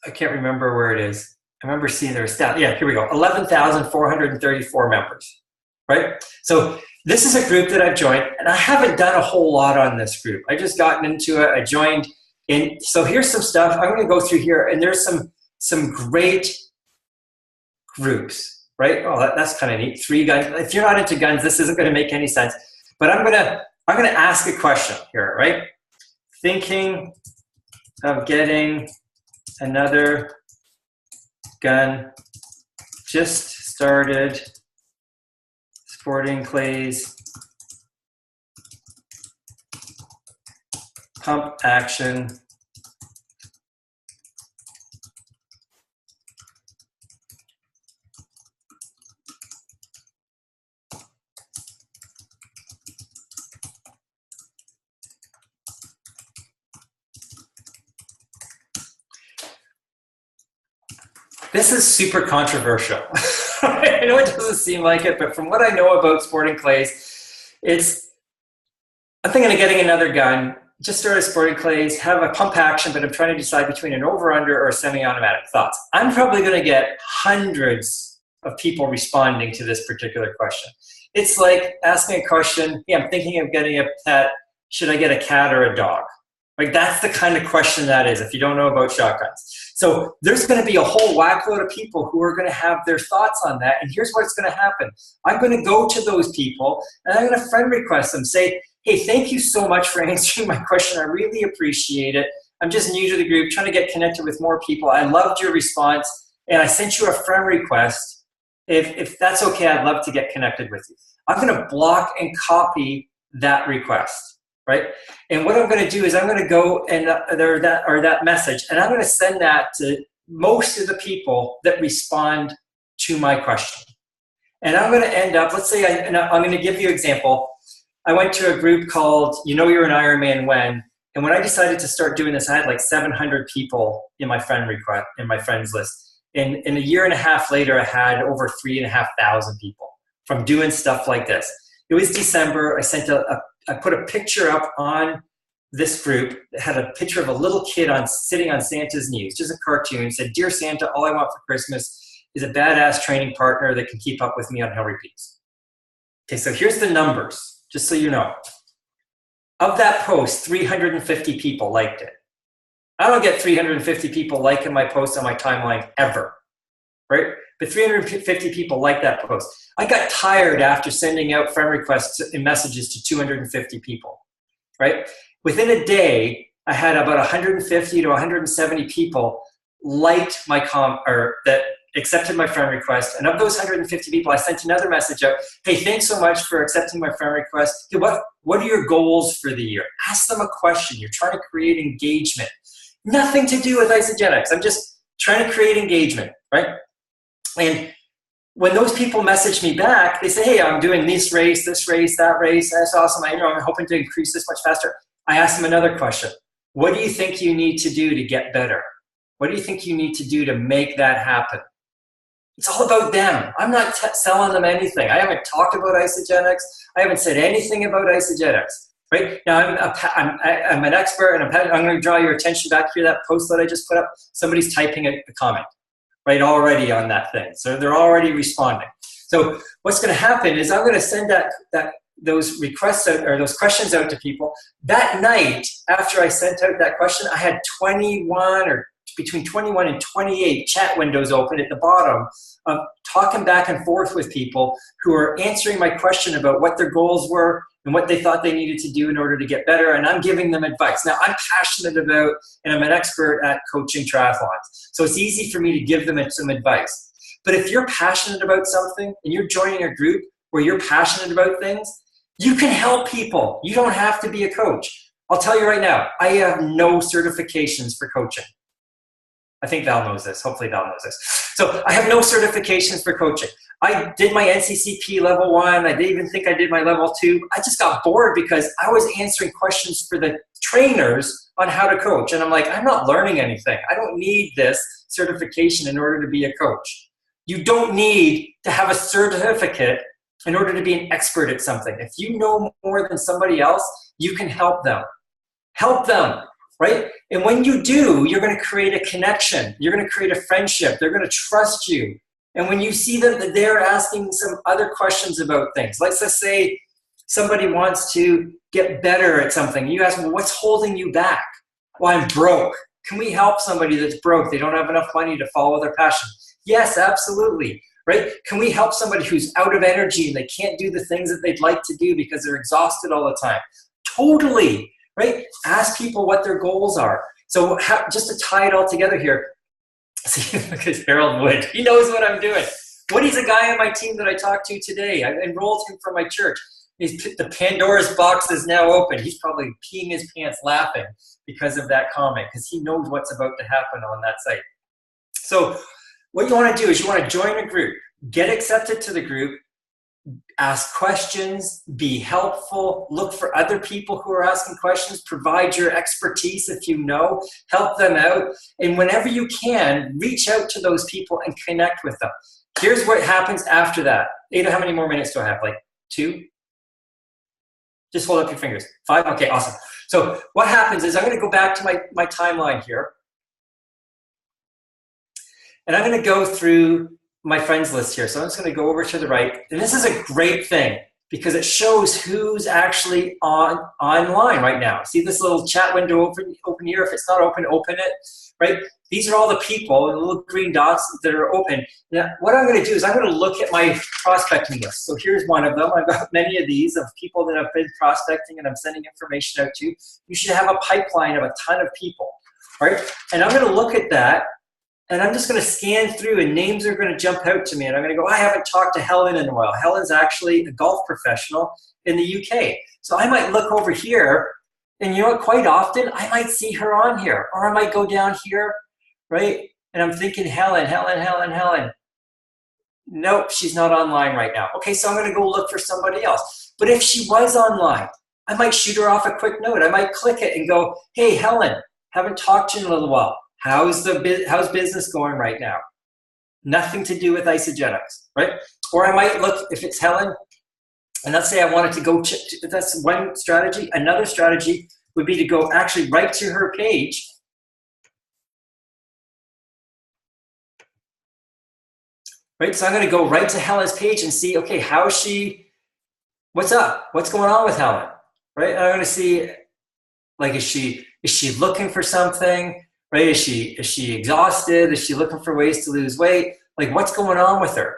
I can't remember where it is. I remember seeing their stat. Yeah, here we go, 11,434 members, right? So this is a group that I've joined, and I haven't done a whole lot on this group. I just gotten into it, I joined, and so here's some stuff. I'm gonna go through here, and there's some great groups. Right? Oh, that's kind of neat. 3 guns. If you're not into guns, this isn't going to make any sense. But I'm gonna ask a question here, right? Thinking of getting another gun. Just started Sporting Clays. Pump action. This is super controversial. I know it doesn't seem like it, but from what I know about Sporting Clays, I'm thinking of getting another gun, just started Sporting Clays, have a pump action, but I'm trying to decide between an over-under or a semi-automatic. Thoughts? I'm probably going to get hundreds of people responding to this particular question. It's like asking a question, I'm thinking of getting a pet, should I get a cat or a dog? Like, that's the kind of question that is, if you don't know about shotguns. So there's going to be a whole whack load of people who are going to have their thoughts on that. And here's what's going to happen. I'm going to go to those people and I'm going to friend request them, say, hey, thank you so much for answering my question. I really appreciate it. I'm just new to the group, trying to get connected with more people. I loved your response and I sent you a friend request. If that's okay, I'd love to get connected with you. I'm going to block and copy that request. Right? And what I'm going to do is I'm going to go and that message, and I'm going to send that to most of the people that respond to my question. And I'm going to end up, let's say, I'm going to give you an example. I went to a group called You Know You're an Ironman When, and when I decided to start doing this, I had like 700 people in my friend request, in my friends list. And a year and a half later, I had over 3,500 people from doing stuff like this. It was December. I put a picture up on this group had a picture of a little kid sitting on Santa's knees, just a cartoon. It said, "Dear Santa, all I want for Christmas is a badass training partner that can keep up with me on hill repeats." Okay, so here's the numbers, just so you know. Of that post, 350 people liked it. I don't get 350 people liking my post on my timeline ever, right? But 350 people liked that post. I got tired after sending out friend requests and messages to 250 people, right? Within a day, I had about 150 to 170 people liked my that accepted my friend request. And of those 150 people, I sent another message out. "Hey, thanks so much for accepting my friend request. Hey, what are your goals for the year?" Ask them a question. You're trying to create engagement. Nothing to do with Isagenix. I'm just trying to create engagement, right? And when those people message me back, they say, "Hey, I'm doing this race, that race. That's awesome. I'm hoping to increase this much faster." I ask them another question. "What do you think you need to do to get better? What do you think you need to do to make that happen?" It's all about them. I'm not selling them anything. I haven't talked about Isagenix. I haven't said anything about Isagenix. Right now, I'm an expert, and I'm going to draw your attention back here. That post that I just put up, somebody's typing a comment, right, already on that thing. So they're already responding. So what's going to happen is I'm going to send those requests out, or those questions out to people. That night, after I sent out that question, I had 21 or between 21 and 28 chat windows open at the bottom, talking back and forth with people who are answering my question about what their goals were and what they thought they needed to do in order to get better, and I'm giving them advice. Now, I'm passionate about, and I'm an expert at coaching triathlons, so it's easy for me to give them some advice. But if you're passionate about something and you're joining a group where you're passionate about things, you can help people. You don't have to be a coach. I'll tell you right now, I have no certifications for coaching. I think Val knows this. Hopefully Val knows this. So I have no certifications for coaching. I did my NCCP level 1. I didn't even think I did my level 2. I just got bored because I was answering questions for the trainers on how to coach. And I'm like, I'm not learning anything. I don't need this certification in order to be a coach. You don't need to have a certificate in order to be an expert at something. If you know more than somebody else, you can help them. Help them. Right? And when you do, you're going to create a connection. You're going to create a friendship. They're going to trust you. And when you see them, that they're asking some other questions about things. Let's just say somebody wants to get better at something. You ask them, well, what's holding you back? Well, I'm broke. Can we help somebody that's broke? They don't have enough money to follow their passion. Yes, absolutely. Right? Can we help somebody who's out of energy and they can't do the things that they'd like to do because they're exhausted all the time? Totally. Right? Ask people what their goals are. So just to tie it all together here, see, look at Harold Wood. He knows what I'm doing. Woody's a guy on my team that I talked to today. I enrolled him for my church. The Pandora's box is now open. He's probably peeing his pants laughing because of that comment, because he knows what's about to happen on that site. So what you want to do is you want to join a group, get accepted to the group, ask questions, be helpful, look for other people who are asking questions, provide your expertise if you know, help them out, and whenever you can, reach out to those people and connect with them. Here's what happens after that. Ada, how many more minutes do I have? Like 2? Just hold up your fingers. 5? Okay, awesome. So what happens is I'm going to go back to my timeline here, and I'm going to go through my friends list here. So I'm just going to go over to the right. And this is a great thing because it shows who's actually online right now. See this little chat window open here? If it's not open, open it, right? These are all the people, the little green dots that are open. Now, what I'm going to do is I'm going to look at my prospecting list. So here's one of them. I've got many of these of people that have been prospecting and I'm sending information out to. You should have a pipeline of a ton of people, right? And I'm going to look at that. And I'm just going to scan through and names are going to jump out to me. And I'm going to go, I haven't talked to Helen in a while. Helen's actually a golf professional in the UK. So I might look over here and you know what, quite often I might see her on here. Or I might go down here, right? And I'm thinking, Helen. Nope, she's not online right now. Okay, so I'm going to go look for somebody else. But if she was online, I might shoot her off a quick note. I might click it and go, hey, Helen, haven't talked to you in a little while. How's business going right now? Nothing to do with Isagenix, right? Or I might look, if it's Helen, and let's say I wanted to go, that's one strategy. Another strategy would be to go actually right to her page. Right, so I'm going to go right to Helen's page and see, okay, how is she, what's up? What's going on with Helen? Right, and I'm going to see, like, is she looking for something? Right, is she exhausted? Is she looking for ways to lose weight? Like, what's going on with her?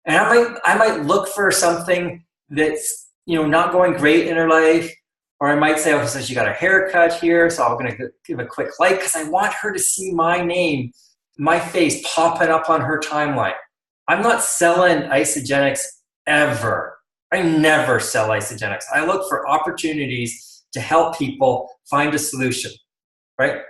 And I might look for something that's, not going great in her life, or I might say, okay, so she got her hair cut here, so I'm going to give a quick like, because I want her to see my name, my face popping up on her timeline. I'm not selling Isagenix ever. I never sell Isagenix. I look for opportunities to help people find a solution, right?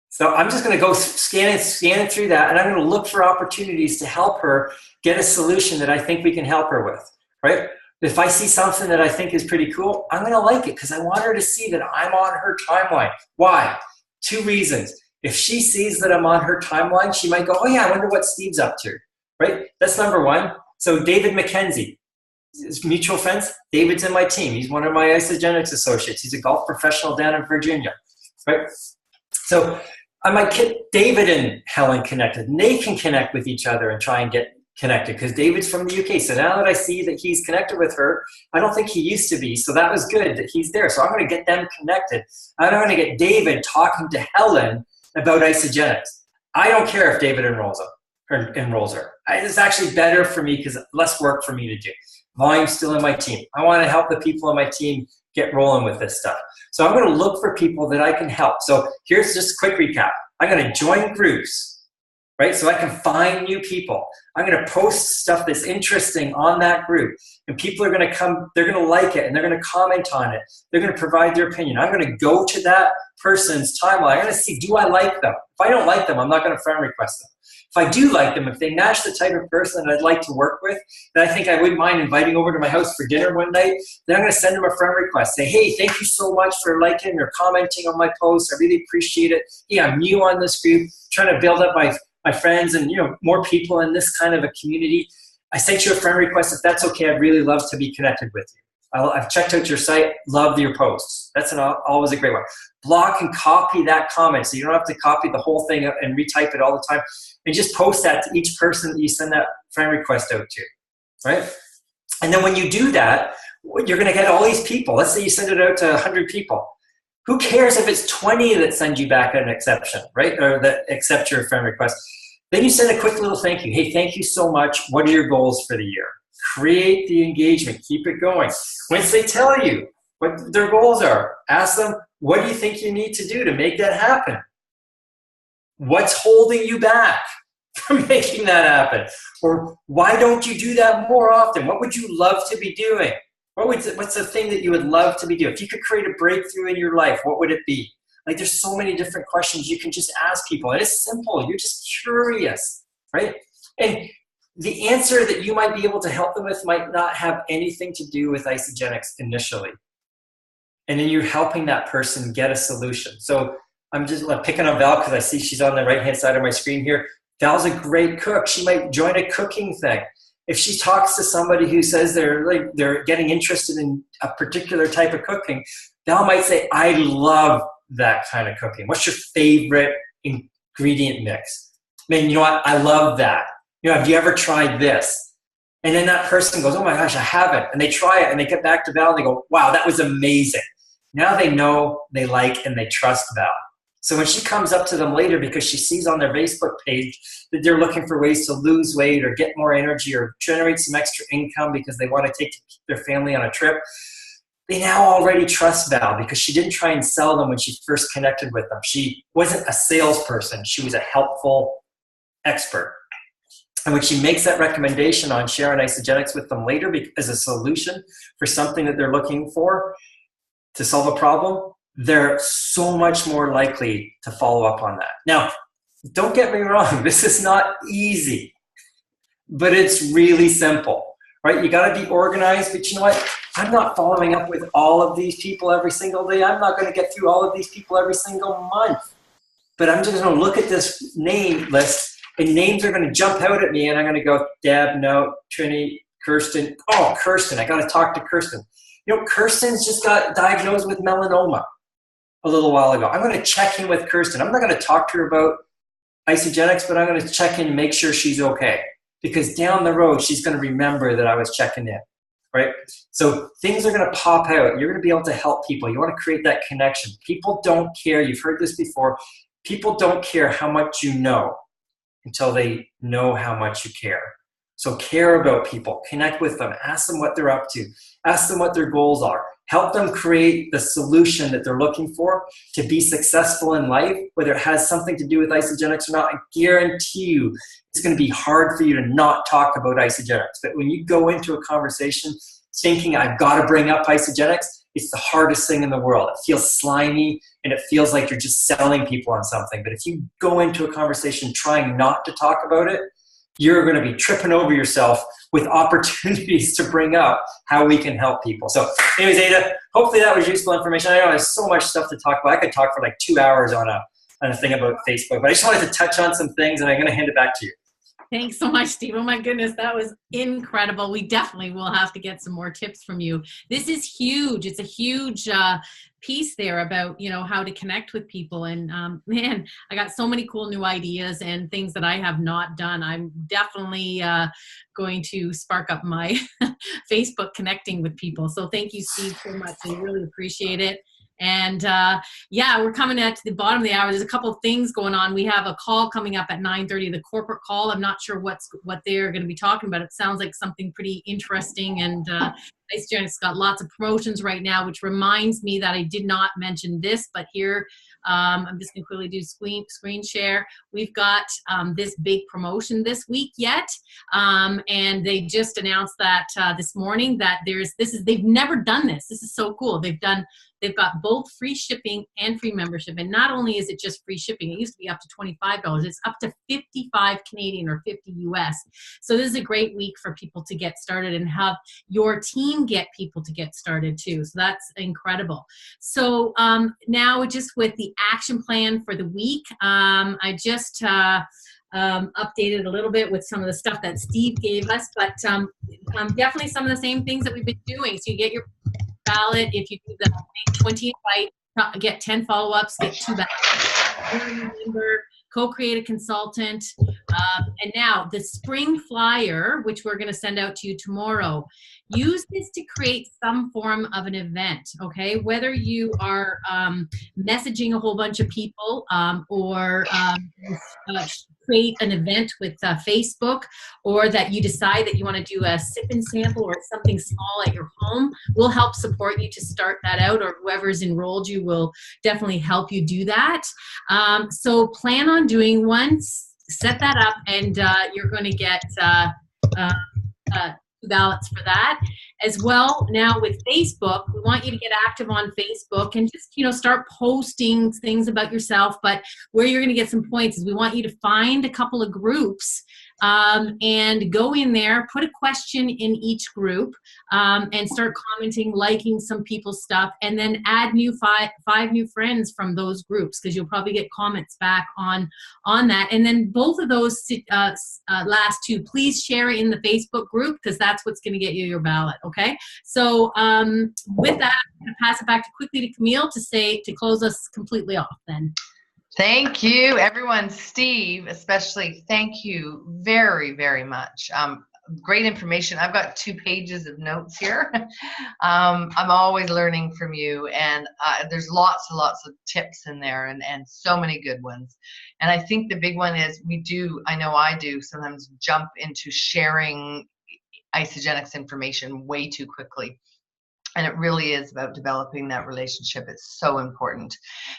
So I'm just going to go scanning through that, and I'm going to look for opportunities to help her get a solution that I think we can help her with, right? If I see something that I think is pretty cool, I'm going to like it because I want her to see that I'm on her timeline. Why? 2 reasons. If she sees that I'm on her timeline, she might go, oh yeah, I wonder what Steve's up to, right? That's number 1. So David McKenzie, mutual friends, David's in my team. He's one of my Isagenix associates. He's a golf professional down in Virginia, right? So I might get David and Helen connected, and they can connect with each other and try and get connected because David's from the UK. So now that I see that he's connected with her, I don't think he used to be. So that was good that he's there. So I'm going to get them connected. I'm going to get David talking to Helen about Isagenix. I don't care if David enrolls her. It's actually better for me because less work for me to do. Volume's still in my team. I want to help the people on my team get rolling with this stuff. So I'm going to look for people that I can help. So here's just a quick recap. I'm going to join groups, right? So I can find new people. I'm going to post stuff that's interesting on that group. And people are going to come, they're going to like it, and they're going to comment on it. They're going to provide their opinion. I'm going to go to that person's timeline. I'm going to see, do I like them? If I don't like them, I'm not going to friend request them. If I do like them, if they match the type of person that I'd like to work with, that I think I wouldn't mind inviting over to my house for dinner one night, then I'm going to send them a friend request. Say, hey, thank you so much for liking or commenting on my posts. I really appreciate it. Yeah, I'm new on this group, trying to build up my friends and more people in this kind of a community. I sent you a friend request. If that's okay, I'd really love to be connected with you. I've checked out your site, love your posts. That's always a great one. Block and copy that comment so you don't have to copy the whole thing and retype it all the time. And just post that to each person that you send that friend request out to, right? And then when you do that, you're going to get all these people. Let's say you send it out to 100 people. Who cares if it's 20 that send you back an exception, right? Or that accept your friend request. Then you send a quick little thank you. Hey, thank you so much. What are your goals for the year? Create the engagement. Keep it going. Once they tell you what their goals are, ask them, what do you think you need to do to make that happen? What's holding you back from making that happen? Or why don't you do that more often? What would you love to be doing? What's the thing that you would love to be doing? If you could create a breakthrough in your life, what would it be? Like, there's so many different questions you can just ask people. And it's simple. You're just curious, right? And the answer that you might be able to help them with might not have anything to do with Isagenix initially. And then you're helping that person get a solution. So I'm just picking on Val because I see she's on the right-hand side of my screen here. Val's a great cook. She might join a cooking thing. If she talks to somebody who says they're getting interested in a particular type of cooking, Val might say, I love that kind of cooking. What's your favorite ingredient mix? Man, you know what? I love that. Have you ever tried this? And then that person goes, oh my gosh, I haven't. And they try it and they get back to Val and they go, wow, that was amazing. Now they know, they like, and they trust Val. So when she comes up to them later because she sees on their Facebook page that they're looking for ways to lose weight or get more energy or generate some extra income because they want to take their family on a trip, they now already trust Val because she didn't try and sell them when she first connected with them. She wasn't a salesperson. She was a helpful expert. And when she makes that recommendation on sharing Isagenix with them later as a solution for something that they're looking for to solve a problem, they're so much more likely to follow up on that. Now, don't get me wrong, this is not easy, but it's really simple, right? You got to be organized, but you know what? I'm not following up with all of these people every single day. I'm not going to get through all of these people every single month, but I'm just going to look at this name list and names are going to jump out at me and I'm going to go, Deb, no, Trini, Kirsten. Oh, Kirsten, I got to talk to Kirsten. Kirsten's just got diagnosed with melanoma a little while ago. I'm going to check in with Kirsten. I'm not going to talk to her about Isagenix, but I'm going to check in and make sure she's okay. Because down the road, she's going to remember that I was checking in, right? So things are going to pop out. You're going to be able to help people. You want to create that connection. People don't care. You've heard this before. People don't care how much you know until they know how much you care. So care about people. Connect with them. Ask them what they're up to. Ask them what their goals are. Help them create the solution that they're looking for to be successful in life, whether it has something to do with Isagenix or not. I guarantee you it's going to be hard for you to not talk about Isagenix. But when you go into a conversation thinking, I've got to bring up Isagenix, it's the hardest thing in the world. It feels slimy and it feels like you're just selling people on something. But if you go into a conversation trying not to talk about it, you're going to be tripping over yourself with opportunities to bring up how we can help people. So anyways, Ada, hopefully that was useful information. I know there's so much stuff to talk about. I could talk for like 2 hours on a thing about Facebook, but I just wanted to touch on some things, and I'm going to hand it back to you. Thanks so much, Steve. Oh my goodness, that was incredible. We definitely will have to get some more tips from you. This is huge. It's a huge piece there about, how to connect with people. And man, I got so many cool new ideas and things that I have not done. I'm definitely going to spark up my Facebook connecting with people. So thank you, Steve, so much. I really appreciate it. And yeah, we're coming at the bottom of the hour. There's a couple of things going on. We have a call coming up at 9:30, the corporate call. I'm not sure what they're going to be talking about. It sounds like something pretty interesting. And Isagenix got lots of promotions right now, which reminds me that I did not mention this, but here, I'm just going to quickly do screen share. We've got this big promotion this week yet. And they just announced that this morning that they've never done this. This is so cool. They've got both free shipping and free membership. And not only is it just free shipping, it used to be up to $25. It's up to 55 Canadian or 50 US. So this is a great week for people to get started and have your team get people to get started too. So that's incredible. So now just with the action plan for the week, I just updated a little bit with some of the stuff that Steve gave us, but definitely some of the same things that we've been doing. So you get your ballot. If you do the 20 invite, get 10 follow-ups, get 2 ballots. Co-create a consultant. And now the spring flyer, which we're going to send out to you tomorrow, use this to create some form of an event, okay? Whether you are messaging a whole bunch of people or create an event with Facebook, or that you decide that you want to do a sip and sample or something small at your home, we'll help support you to start that out, or whoever's enrolled you will definitely help you do that. So plan on doing one, set that up, and you're going to get ballots for that as well. Now with Facebook, we want you to get active on Facebook and just, start posting things about yourself. But where you're going to get some points is we want you to find a couple of groups and go in there, put a question in each group, and start commenting, liking some people's stuff, and then add five new friends from those groups, because you'll probably get comments back on that. And then both of those last two, please share in the Facebook group, because that's what's going to get you your ballot. Okay. So with that, I'm going to pass it back quickly to Camille to close us completely off then. Thank you, everyone. Steve, especially, thank you very, very much. Great information. I've got 2 pages of notes here. I'm always learning from you, and there's lots and lots of tips in there, and so many good ones. And I think the big one is I know I do sometimes jump into sharing Isagenix information way too quickly. And it really is about developing that relationship. It's so important.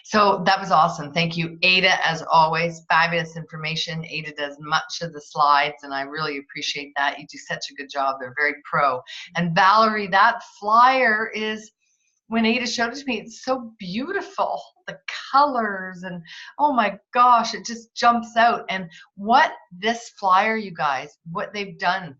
So that was awesome. Thank you, Ada, as always. Fabulous information. Ada does much of the slides, and I really appreciate that. You do such a good job. They're very pro. And Valerie, that flyer is, when Ada showed it to me, it's so beautiful. The colors, and oh my gosh, it just jumps out. And what this flyer, you guys, what they've done,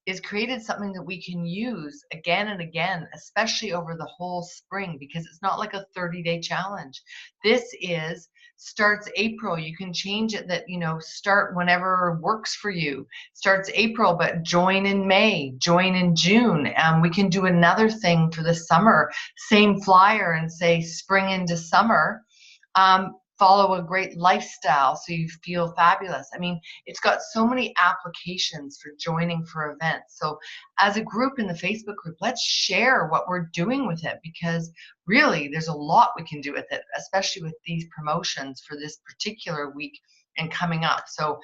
is created something that we can use again and again, especially over the whole spring, because it's not like a 30-day challenge. This is starts April. You can change it that, you know, start whenever works for you. Starts April, but join in May, join in June. We can do another thing for the summer, same flyer, and say spring into summer. Follow a great lifestyle so you feel fabulous. I mean, it's got so many applications for joining for events. So as a group in the Facebook group, let's share what we're doing with it, because really there's a lot we can do with it, especially with these promotions for this particular week and coming up. So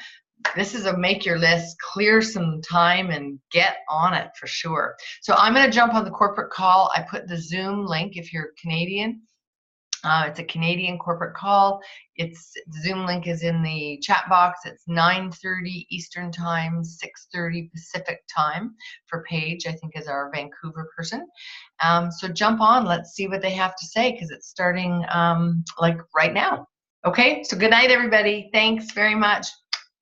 this is a make your list, clear some time and get on it for sure. So I'm going to jump on the corporate call. I put the Zoom link if you're Canadian. It's a Canadian corporate call. The Zoom link is in the chat box. It's 9:30 Eastern time, 6:30 Pacific time for Paige, I think is our Vancouver person. So jump on, let's see what they have to say, because it's starting like right now. Okay, so good night, everybody. Thanks very much.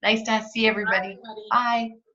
Nice to see everybody. Bye, everybody. Bye.